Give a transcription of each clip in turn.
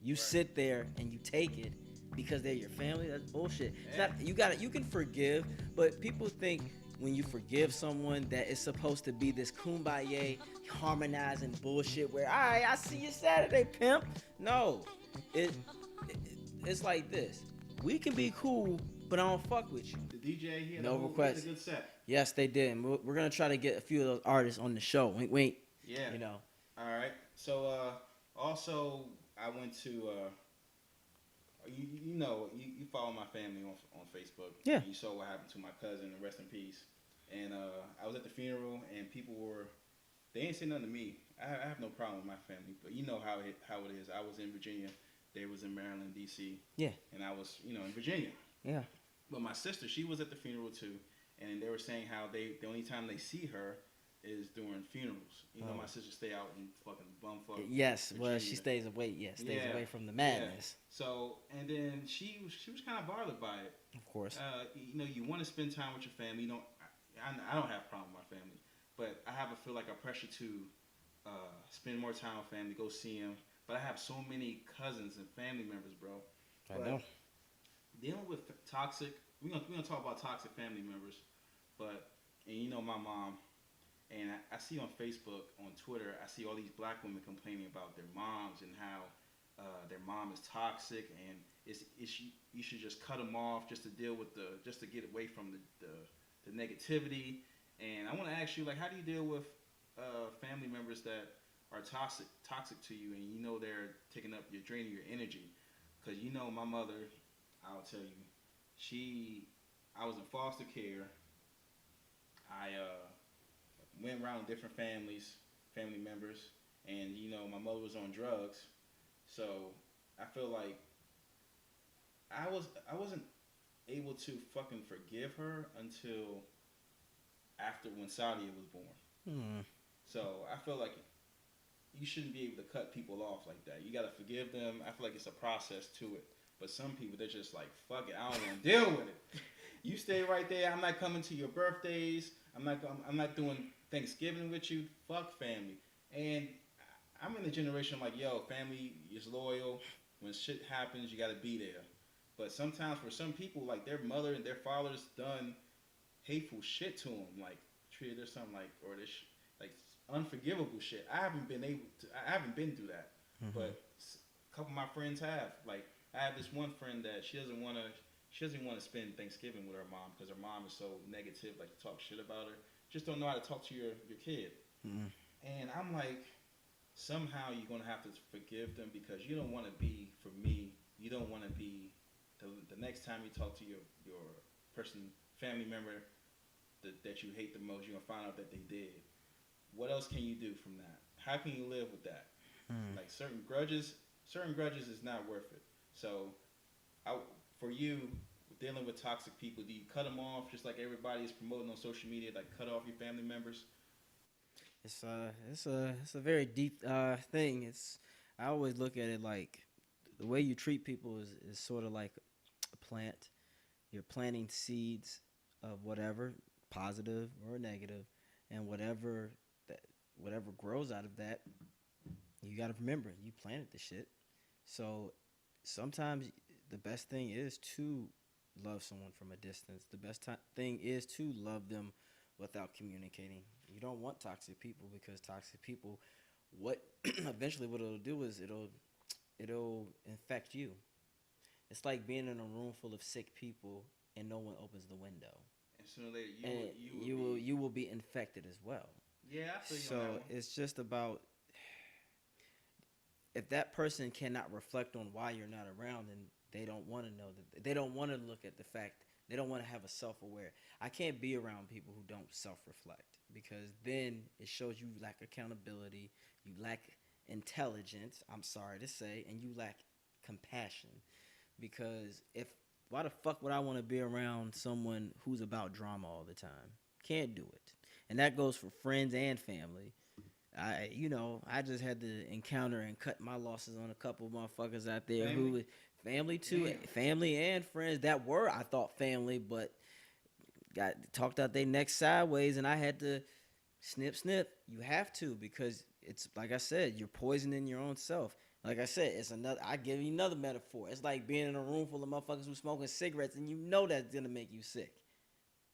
You sit there and you take it because they're your family. That's bullshit. It's not, you can forgive, but people think when you forgive someone that it's supposed to be this kumbaya harmonizing bullshit where, all right, I see you Saturday, pimp. No, it, it's like this. We can be cool, but I don't fuck with you. The DJ, No he had a requests. good set. Yes, they did. And we're gonna try to get a few of those artists on the show. Wink, wink. Yeah. You know. All right. So also I went to you follow my family on Facebook. Yeah. You saw what happened to my cousin, and rest in peace. And I was at the funeral, and people were they ain't say nothing to me. I have no problem with my family, but you know how it is. I was in Virginia, they was in Maryland, D.C. Yeah. And I was in Virginia. Yeah. But my sister, she was at the funeral too, and they were saying how the only time they see her is during funerals. My sister stay out in fucking bumfuck. Yes, Virginia. well, she stays away. Yes, stays Yeah. away from the madness. Yeah. So, and then she was kind of bothered by it. Of course. You want to spend time with your family. You don't. I don't have a problem with my family, but I have a feel like a pressure to spend more time with family, go see them. But I have so many cousins and family members, bro. I know. Dealing with toxic, we're gonna talk about toxic family members, and my mom, and I see on Facebook, on Twitter, I see all these black women complaining about their moms and how their mom is toxic, and you should just cut them off just to deal with just to get away from the negativity. And I want to ask you, like, how do you deal with family members that are toxic to you, and they're taking up, you're draining your energy? Because my mother, I'll tell you, I was in foster care. I went around different family members, and my mother was on drugs, so I feel like I wasn't able to fucking forgive her until after when Sadia was born. So I feel like you shouldn't be able to cut people off like that. You gotta forgive them. I feel like it's a process to it. But some people, they're just like, fuck it, I don't want to deal with it. You stay right there. I'm not coming to your birthdays. I'm not doing Thanksgiving with you. Fuck family. And I'm in the generation like, yo, family is loyal. When shit happens, you gotta be there. But sometimes for some people, like their mother and their father's done hateful shit to them, like treated or something like, or this like unforgivable shit. I haven't been through that, but a couple of my friends have. Like I have this one friend that she doesn't want to spend Thanksgiving with her mom because her mom is so negative, like to talk shit about her. Just don't know how to talk to your kid. And I'm like, somehow you're gonna have to forgive them because you don't want to be, for me, you don't want to be the next time you talk to your family member that you hate the most, you're gonna find out that they did. What else can you do from that? How can you live with that? Like certain grudges is not worth it. So, for you, dealing with toxic people, do you cut them off just like everybody is promoting on social media? Like cut off your family members? It's a very deep thing. I always look at it like the way you treat people is sort of like a plant. You're planting seeds of whatever, positive or negative, and whatever grows out of that, you got to remember you planted the shit. So sometimes the best thing is to love someone from a distance. The best thing is to love them without communicating. You don't want toxic people because toxic people, what eventually what it'll do is it'll infect you. It's like being in a room full of sick people and no one opens the window. And sooner or later, you will be infected as well. Yeah, I feel you so on that one. it's just about if that person cannot reflect on why you're not around, then they don't want to know that they don't want to look at the fact they don't want to have a self-aware. I can't be around people who don't self-reflect because then it shows you lack accountability, you lack intelligence, I'm sorry to say, and you lack compassion. Because why the fuck would I want to be around someone who's about drama all the time? Can't do it. And that goes for friends and family. I just had to encounter and cut my losses on a couple of motherfuckers out there who family too, family and friends that were I thought family, but got talked out their neck sideways, and I had to snip. You have to because it's like I said, you're poisoning your own self. Like I said, it's another. I give you another metaphor. It's like being in a room full of motherfuckers who smoking cigarettes, and you know that's gonna make you sick.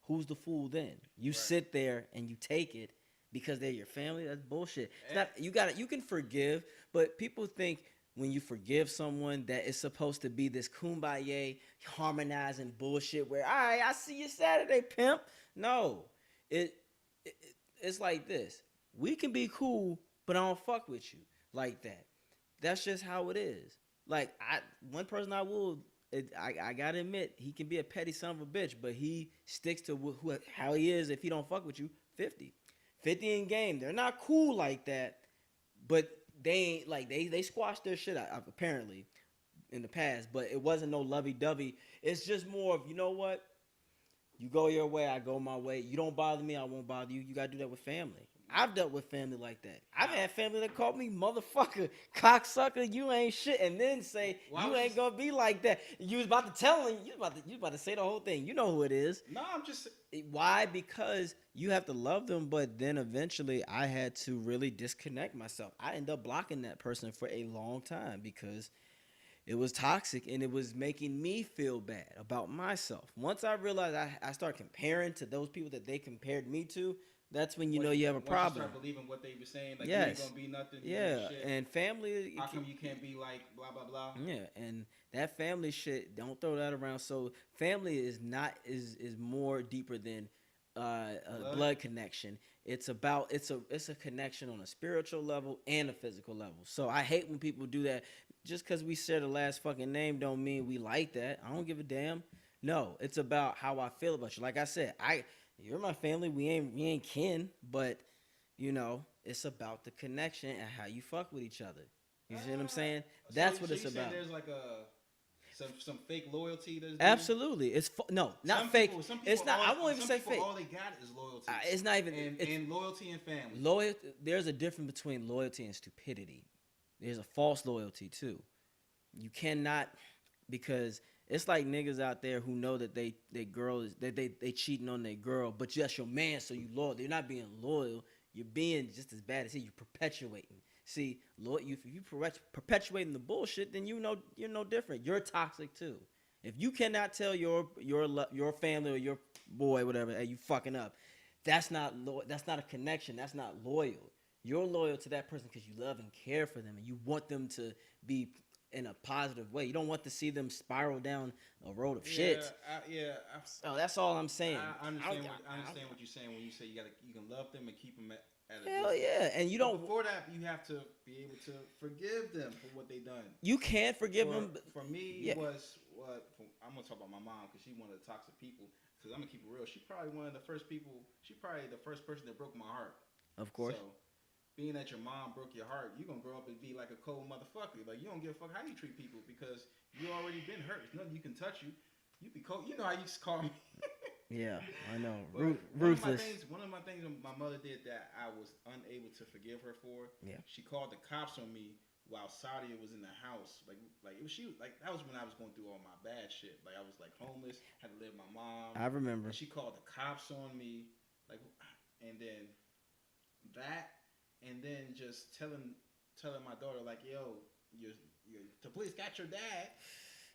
Who's the fool then? You Right. sit there and you take it because they're your family. That's bullshit. It's And- not. You got it. You can forgive, but people think when you forgive someone that it's supposed to be this kumbaya harmonizing bullshit. Where all right, I see you Saturday, pimp. No, it it's like this. We can be cool, but I don't fuck with you like that. That's just how it is. Like one person I will, I gotta admit, he can be a petty son of a bitch, but he sticks to how he is. If he don't fuck with you, 50 in game. They're not cool like that, but they ain't like they squashed their shit out apparently in the past. But it wasn't no lovey dovey. It's just more of, you know what? You go your way, I go my way. You don't bother me, I won't bother you. You gotta do that with family. I've dealt with family like that. I've had family that called me motherfucker, cocksucker, you ain't shit, and then say Why you was ain't this- gonna be like that. You was about to tell him, you about to say the whole thing. You know who it is. No, I'm just. Why? Because you have to love them, but then eventually I had to really disconnect myself. I ended up blocking that person for a long time because it was toxic and it was making me feel bad about myself. Once I realized I started comparing to those people that they compared me to, that's when you know you have a Once problem. You start believing what they were saying, like Yes. you ain't gonna be nothing. You Yeah, ain't shit. and family. How come you can't be like blah blah blah? Yeah, and that family shit, don't throw that around. So family is not is more deeper than a blood connection. It's about it's a connection on a spiritual level and a physical level. So I hate when people do that. Just because we share the last fucking name don't mean we like that. I don't give a damn. No, it's about how I feel about you. Like I said, you're my family. We ain't kin, but you know, it's about the connection and how you fuck with each other. You see what I'm saying? That's what it's you saying about. There's like some fake loyalty. There's Absolutely, it's no, not some fake. People, some people It's not. all, I won't even some say people, fake. All they got is loyalty. It's not even. And loyalty and family. Loyalty. There's a difference between loyalty and stupidity. There's a false loyalty too. You cannot, because it's like niggas out there who know that they girl is they cheating on their girl, but that's your man, so you loyal. They're not being loyal. You're being just as bad as he. You're perpetuating. See, if you perpetuating the bullshit, then you know you're no different. You're toxic too. If you cannot tell your family or your boy whatever, hey, you fucking up, that's not a connection. That's not loyal. You're loyal to that person because you love and care for them, and you want them to be in a positive way. You don't want to see them spiral down a road of shit. So that's all I'm saying. I understand. I understand what you're saying when you say you can love them and keep them at a Hell distance. yeah, and you But don't. before that, you have to be able to forgive them for what they done. You can't forgive them. For me, yeah. I'm gonna talk about my mom because she's one of the toxic people. Because I'm gonna keep it real. She's probably one of the first people. She's probably the first person that broke my heart. Of course. So, being that your mom broke your heart, you're gonna grow up and be like a cold motherfucker. Like you don't give a fuck how you treat people because you already been hurt. There's nothing you can touch you. You be cold. You know how you used to call me. Yeah, I know. Well, Ruthless. One of my things my mother did that I was unable to forgive her for. Yeah. She called the cops on me while Sadia was in the house. Like that was when I was going through all my bad shit. Like I was like homeless, had to live with my mom. I remember. And she called the cops on me, and then just telling my daughter like, yo, the police got your dad.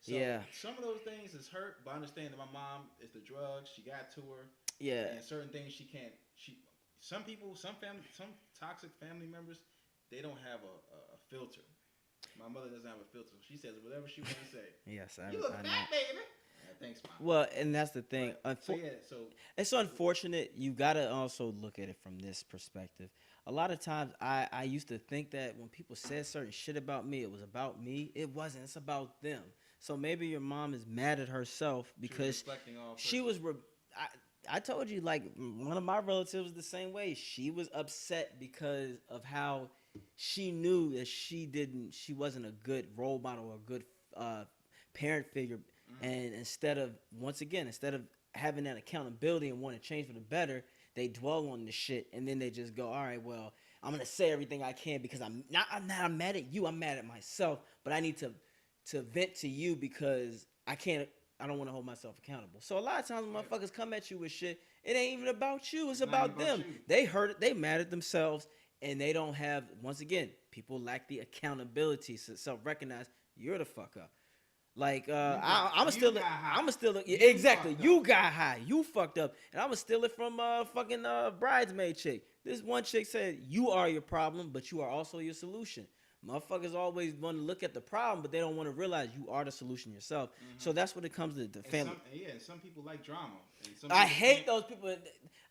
So Yeah. Some of those things is hurt, but I understand that my mom is the drugs. She got to her. Yeah. And certain things she can't. Some toxic family members, they don't have a filter. My mother doesn't have a filter. She says whatever she wants to say. Yes, You look I fat, know. baby. Yeah, thanks, Mom. Well, and that's the thing. So It's unfortunate. You gotta also look at it from this perspective. A lot of times, I used to think that when people said certain shit about me, it was about me. It wasn't. It's about them. So maybe your mom is mad at herself because she was. I told you, like, one of my relatives was the same way. She was upset because of how she knew that she wasn't a good role model or a good parent figure. Mm-hmm. And instead of having that accountability and wanting to change for the better, they dwell on the shit and then they just go, all right, well, I'm gonna say everything I can because I'm not mad at you. I'm mad at myself, but I need to vent to you because I don't want to hold myself accountable. So a lot of times when motherfuckers come at you with shit, it ain't even about you. It's about them. They hurt it. They mad at themselves. and they don't have. Once again, people lack the accountability to self-recognize. You're the fuck up. Like I'm you got high. I'm still yeah, You exactly. fucked You up. got high. You fucked up, and I'm gonna steal it from fucking bridesmaid chick. This one chick said, "You are your problem, but you are also your solution." Motherfuckers always want to look at the problem, but they don't want to realize you are the solution yourself. So that's what it comes to the family. And some people like drama. And some I people hate can't- those people.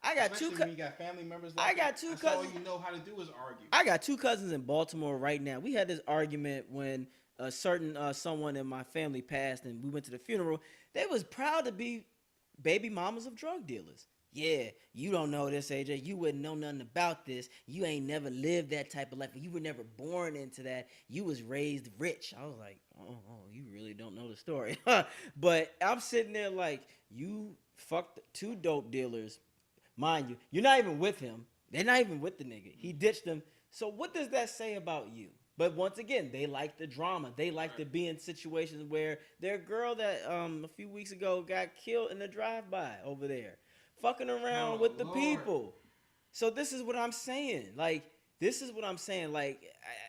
I got Especially two. when you got family members. Like I got that, two that's all cousins. you know how to do is argue. I got two cousins in Baltimore right now. We had this argument when a certain someone in my family passed, and we went to the funeral. They was proud to be baby mamas of drug dealers. Yeah, you don't know this, AJ. You wouldn't know nothing about this. You ain't never lived that type of life. You were never born into that. You was raised rich. I was like, oh, you really don't know the story. But I'm sitting there like, you fucked two dope dealers. Mind you, you're not even with him. They're not even with the nigga. He ditched them. So what does that say about you? But once again, they like the drama. They like to be in situations where their girl that a few weeks ago got killed in a drive-by over there, fucking around with the Lord. people. So this is what I'm saying. Like, this is what I'm saying. Like,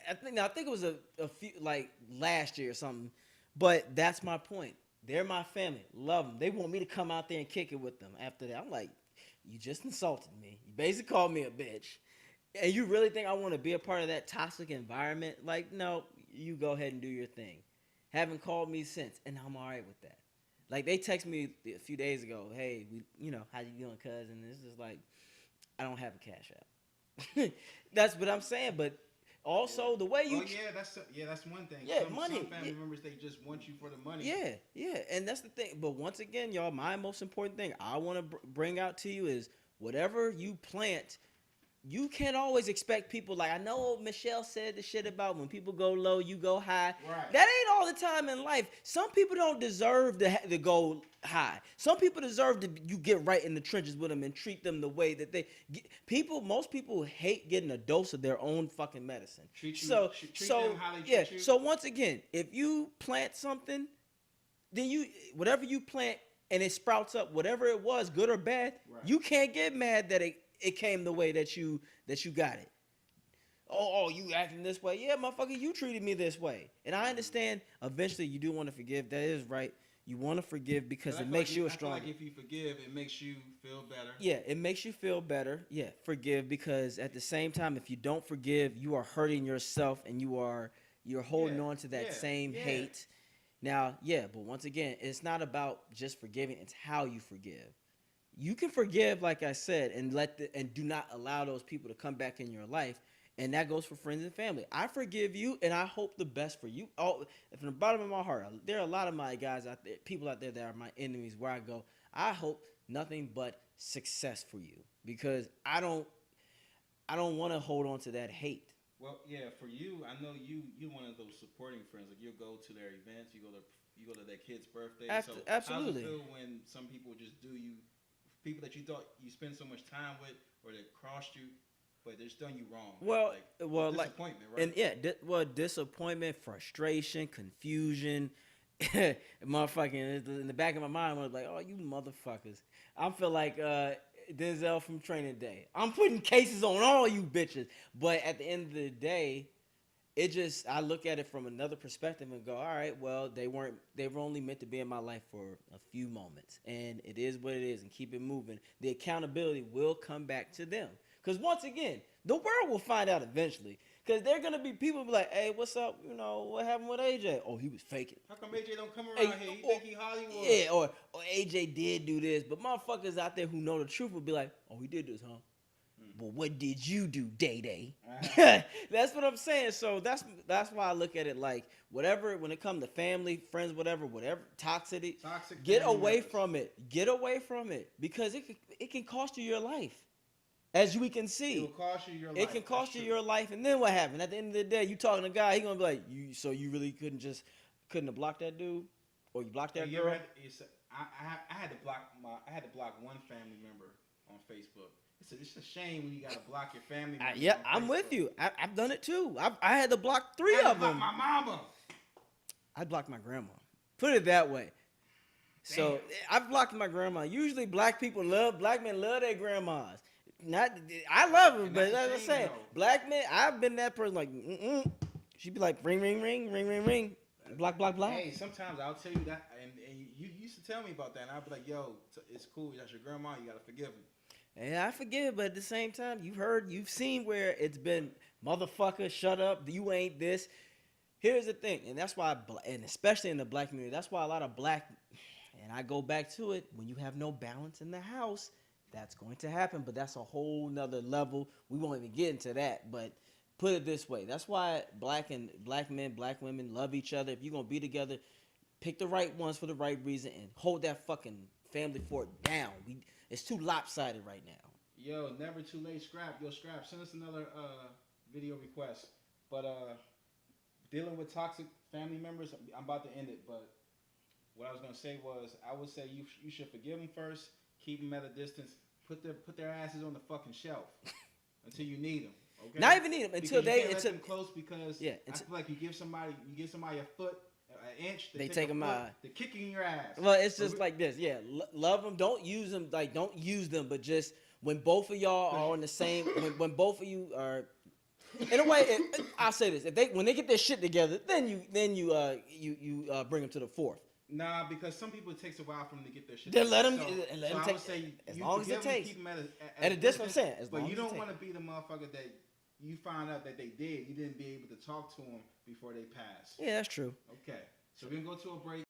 I think it was a few, like last year or something. But that's my point. They're my family. Love them. They want me to come out there and kick it with them after that. I'm like, you just insulted me. You basically called me a bitch. And you really think I want to be a part of that toxic environment? Like, no, you go ahead and do your thing. Haven't called me since, and I'm all right with that. Like, they text me a few days ago, hey, how you doing, cuz? And it's just like, I don't have a Cash App. That's what I'm saying. But also, the way you... that's one thing. Yeah, some money. family members, they just want you for the money. Yeah, and that's the thing. But once again, y'all, my most important thing I want to bring out to you is whatever you plant, you can't always expect people. Like, I know Michelle said the shit about when people go low, you go high. Right. That ain't all the time in life. Some people don't deserve to go high. Some people deserve to you get right in the trenches with them and treat them the way that they most people hate getting a dose of their own fucking medicine. Treat them how they treat you. So once again, if you plant something, then whatever you plant and it sprouts up, whatever it was, good or bad, Right. you can't get mad that it came the way that you got it. Oh, you acting this way. Yeah, motherfucker, you treated me this way. And I understand eventually you do want to forgive. That is right. You want to forgive because it makes you a stronger. I feel like if you forgive, it makes you feel better. Yeah, it makes you feel better. Yeah, forgive, because at the same time, if you don't forgive, you are hurting yourself and you're holding on to that same hate. Now, but once again, it's not about just forgiving, it's how you forgive. You can forgive, like I said, and do not allow those people to come back in your life. And that goes for friends and family. I forgive you, and I hope the best for you. Oh, from the bottom of my heart, there are a lot of my guys out there, people out there that are my enemies. Where I go, I hope nothing but success for you, because I don't want to hold on to that hate. Well, yeah, for you, I know you're one of those supporting friends. Like, you'll go to their events, you go to their kid's birthday. Absolutely. So how does it feel when some people just do you, people that you thought you spend so much time with, or that crossed you, but they're just done you wrong? Disappointment, right? And disappointment, frustration, confusion. Motherfucking in the back of my mind, I was like, oh, you motherfuckers. I feel like Denzel from Training Day. I'm putting cases on all you bitches. But at the end of the day, I look at it from another perspective and go, all right, well, they were only meant to be in my life for a few moments. And it is what it is, and keep it moving. The accountability will come back to them. Because once again, the world will find out eventually. Because they're going to be people be like, hey, what's up? What happened with AJ? Oh, he was faking. How come AJ don't come around here? You think he Hollywood? Yeah, or AJ did do this. But motherfuckers out there who know the truth will be like, oh, he did this, huh? Well, what did you do, Day-Day? That's what I'm saying. So that's why I look at it like, whatever, when it comes to family, friends, whatever, toxic get away from it. Get away from it. Because it can cost you your life. As we can see. It will cost you your life. It can cost you your life. And then what happened? At the end of the day, you talking to a guy, he going to be like, so you really couldn't have blocked that dude? Or you blocked that girl? I had to block one family member on Facebook. It's a shame when you got to block your family members. Yeah, I'm with you. I've done it too. I had to block three of them. My mama. I blocked my grandma. Put it that way. So I've blocked my grandma. Usually black men love their grandmas. Not, I love her, And but that's the as I thing, said, though. black men, I've been that person. Like, she'd be like, ring, ring, ring, ring, ring, ring, block, block, block. Hey, sometimes I'll tell you that, and you used to tell me about that, and I'll be like, yo, it's cool. That's your grandma. You gotta forgive him. And I forgive, but at the same time, you've seen where it's been, motherfucker, shut up, you ain't this. Here's the thing, and that's why, and especially in the black community, that's why a lot of black, and I go back to it, when you have no balance in the house, that's going to happen, but that's a whole nother level. We won't even get into that, but put it this way, that's why black men, black women love each other. If you're going to be together, pick the right ones for the right reason and hold that fucking family fort down. It's too lopsided right now. Yo, never too late, Scrap. Yo, Scrap, send us another video request. But dealing with toxic family members, I'm about to end it. But what I was gonna say was, I would say you should forgive them first, keep them at a distance, put their asses on the fucking shelf until you need them. Okay. Not even need them until because you can't let them close because yeah, I feel like you give somebody a foot, an inch, they take them out. They're kicking your ass. Well, it's just like this. Yeah, love them. Don't use them. Like, don't use them. But just when both of y'all are on the same, when both of you are, in a way, I'll say this: when they get their shit together, then you bring them to the fourth. Nah, because some people it takes a while for them to get their shit. Then let together. them So I take would say as you long as it forgive them, takes. keep them At a distance, I'm saying, as long but as you it don't takes. want to be the motherfucker that you find out that they did. You didn't be able to talk to them before they passed. Yeah, that's true. Okay, so we're gonna go to a break.